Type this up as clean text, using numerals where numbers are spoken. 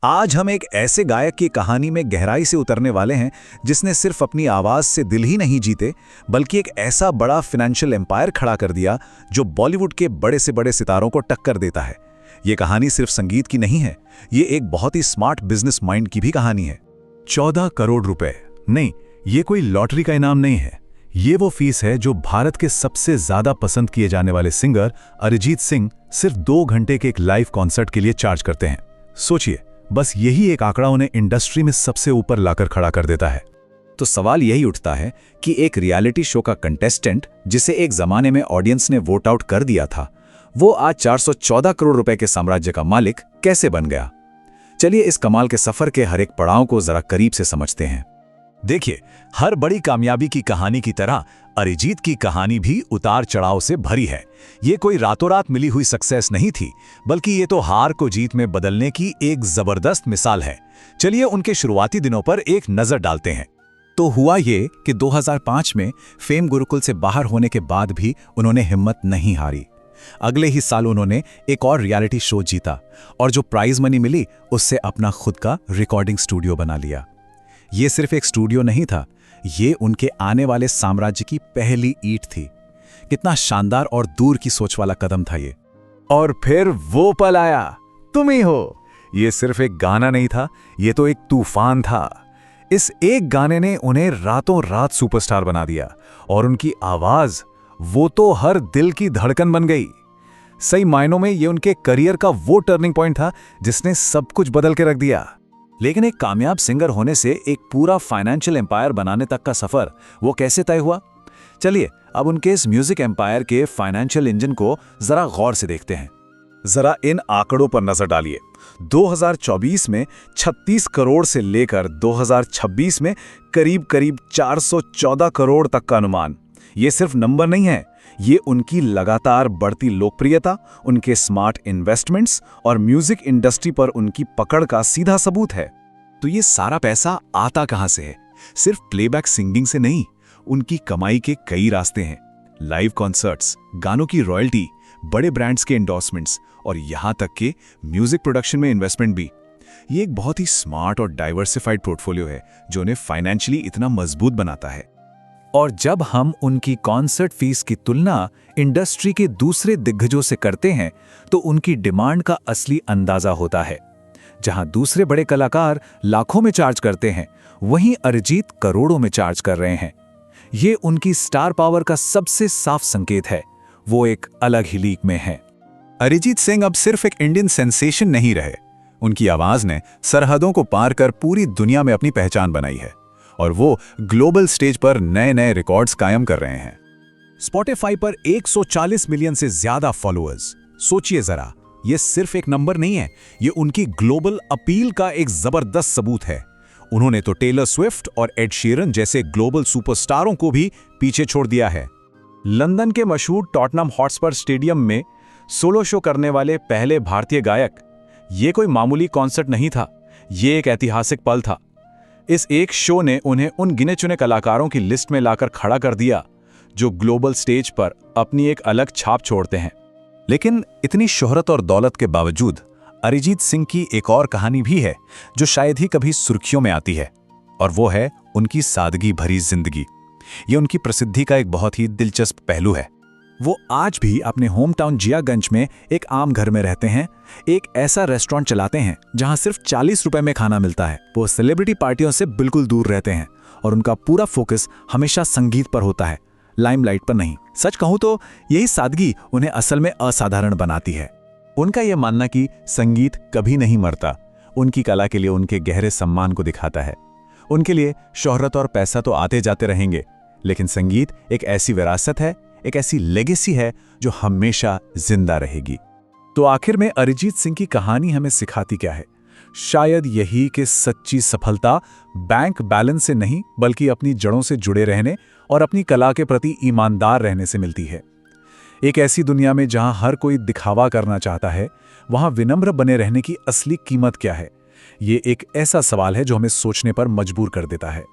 आज हम एक ऐसे गायक की कहानी में गहराई से उतरने वाले हैं जिसने सिर्फ अपनी आवाज से दिल ही नहीं जीते बल्कि एक ऐसा बड़ा फाइनेंशियल एम्पायर खड़ा कर दिया जो बॉलीवुड के बड़े से बड़े सितारों को टक्कर देता है। ये कहानी सिर्फ संगीत की नहीं है, ये एक बहुत ही स्मार्ट बिजनेस माइंड की भी कहानी है। 14 करोड़ रुपए नहीं, ये कोई लॉटरी का इनाम नहीं है। ये वो फीस है जो भारत के सबसे ज्यादा पसंद किए जाने वाले सिंगर अरिजीत सिंह सिर्फ 2 घंटे के एक लाइव कॉन्सर्ट के लिए चार्ज करते हैं। सोचिए, बस यही एक आंकड़ा उन्हें इंडस्ट्री में सबसे ऊपर लाकर खड़ा कर देता है। तो सवाल यही उठता है कि एक रियलिटी शो का कंटेस्टेंट जिसे एक जमाने में ऑडियंस ने वोट आउट कर दिया था, वो आज 414 करोड़ रुपए के साम्राज्य का मालिक कैसे बन गया? चलिए इस कमाल के सफर के हर एक पड़ाव को जरा करीब से समझते हैं। देखिए, हर बड़ी कामयाबी की कहानी की तरह अरिजीत की कहानी भी उतार चढ़ाव से भरी है। ये कोई रातों रात मिली हुई सक्सेस नहीं थी, बल्कि ये तो हार को जीत में बदलने की एक जबरदस्त मिसाल है। चलिए उनके शुरुआती दिनों पर एक नजर डालते हैं। तो हुआ ये कि 2005 में फेम गुरुकुल से बाहर होने के बाद भी उन्होंने हिम्मत नहीं हारी। अगले ही साल उन्होंने एक और रियलिटी शो जीता और जो प्राइज मनी मिली उससे अपना खुद का रिकॉर्डिंग स्टूडियो बना लिया। ये सिर्फ एक स्टूडियो नहीं था, ये उनके आने वाले साम्राज्य की पहली ईंट थी। कितना शानदार और दूर की सोच वाला कदम था ये। और फिर वो पल आया, तुम ही हो। ये सिर्फ एक गाना नहीं था, ये तो एक तूफान था। इस एक गाने ने उन्हें रातों रात सुपरस्टार बना दिया और उनकी आवाज, वो तो हर दिल की धड़कन बन गई। सही मायनों में ये उनके करियर का वो टर्निंग पॉइंट था जिसने सब कुछ बदल के रख दिया। लेकिन एक कामयाब सिंगर होने से एक पूरा फाइनेंशियल एम्पायर बनाने तक का सफर वो कैसे तय हुआ? चलिए अब उनके इस म्यूजिक एम्पायर के फाइनेंशियल इंजन को जरा गौर से देखते हैं। जरा इन आंकड़ों पर नजर डालिए। 2024 में 36 करोड़ से लेकर 2026 में करीब करीब 414 करोड़ तक का अनुमान। ये सिर्फ नंबर नहीं है, ये उनकी लगातार बढ़ती लोकप्रियता, उनके स्मार्ट इन्वेस्टमेंट्स और म्यूजिक इंडस्ट्री पर उनकी पकड़ का सीधा सबूत है। तो ये सारा पैसा आता कहां से है? सिर्फ प्लेबैक सिंगिंग से नहीं, उनकी कमाई के कई रास्ते हैं। लाइव कॉन्सर्ट्स, गानों की रॉयल्टी, बड़े ब्रांड्स के एंडोर्समेंट्स और यहां तक के म्यूजिक प्रोडक्शन में इन्वेस्टमेंट भी। ये एक बहुत ही स्मार्ट और डाइवर्सिफाइड पोर्टफोलियो है जो उन्हें फाइनेंशियली इतना मजबूत बनाता है। और जब हम उनकी कॉन्सर्ट फीस की तुलना इंडस्ट्री के दूसरे दिग्गजों से करते हैं तो उनकी डिमांड का असली अंदाजा होता है। जहां दूसरे बड़े कलाकार लाखों में चार्ज करते हैं, वहीं अरिजीत करोड़ों में चार्ज कर रहे हैं। ये उनकी स्टार पावर का सबसे साफ संकेत है। वो एक अलग ही लीग में है। अरिजीत सिंह अब सिर्फ एक इंडियन सेंसेशन नहीं रहे। उनकी आवाज ने सरहदों को पार कर पूरी दुनिया में अपनी पहचान बनाई है और वो ग्लोबल स्टेज पर नए नए रिकॉर्ड्स कायम कर रहे हैं। स्पॉटिफाई पर 140 मिलियन से ज्यादा फॉलोअर्स। सोचिए जरा, ये सिर्फ एक नंबर नहीं है, ये उनकी ग्लोबल अपील का एक जबरदस्त सबूत है। उन्होंने तो टेलर स्विफ्ट और एड शीरन जैसे ग्लोबल सुपरस्टारों को भी पीछे छोड़ दिया है। लंदन के मशहूर टॉटनहम हॉटस्पर स्टेडियम में सोलो शो करने वाले पहले भारतीय गायक। ये कोई मामूली कॉन्सर्ट नहीं था, ये एक ऐतिहासिक पल था। इस एक शो ने उन्हें उन गिने चुने कलाकारों की लिस्ट में लाकर खड़ा कर दिया जो ग्लोबल स्टेज पर अपनी एक अलग छाप छोड़ते हैं। लेकिन इतनी शोहरत और दौलत के बावजूद अरिजीत सिंह की एक और कहानी भी है जो शायद ही कभी सुर्खियों में आती है, और वो है उनकी सादगी भरी जिंदगी। ये उनकी प्रसिद्धि का एक बहुत ही दिलचस्प पहलू है। वो आज भी अपने होम टाउन जियागंज में एक आम घर में रहते हैं, एक ऐसा रेस्टोरेंट चलाते हैं जहां सिर्फ 40 रुपए में खाना मिलता है। वो सेलिब्रिटी पार्टियों से बिल्कुल दूर रहते हैं और उनका पूरा फोकस हमेशा संगीत पर होता है, लाइमलाइट पर नहीं। सच कहूं तो यही सादगी उन्हें असल में असाधारण बनाती है। उनका यह मानना कि संगीत कभी नहीं मरता, उनकी कला के लिए उनके गहरे सम्मान को दिखाता है। उनके लिए शोहरत और पैसा तो आते जाते रहेंगे, लेकिन संगीत एक ऐसी विरासत है, एक ऐसी लेगेसी है जो हमेशा जिंदा रहेगी। तो आखिर में अरिजीत सिंह की कहानी हमें सिखाती क्या है? शायद यही कि सच्ची सफलता बैंक बैलेंस से नहीं बल्कि अपनी जड़ों से जुड़े रहने और अपनी कला के प्रति ईमानदार रहने से मिलती है। एक ऐसी दुनिया में जहां हर कोई दिखावा करना चाहता है, वहां विनम्र बने रहने की असली कीमत क्या है? ये एक ऐसा सवाल है जो हमें सोचने पर मजबूर कर देता है।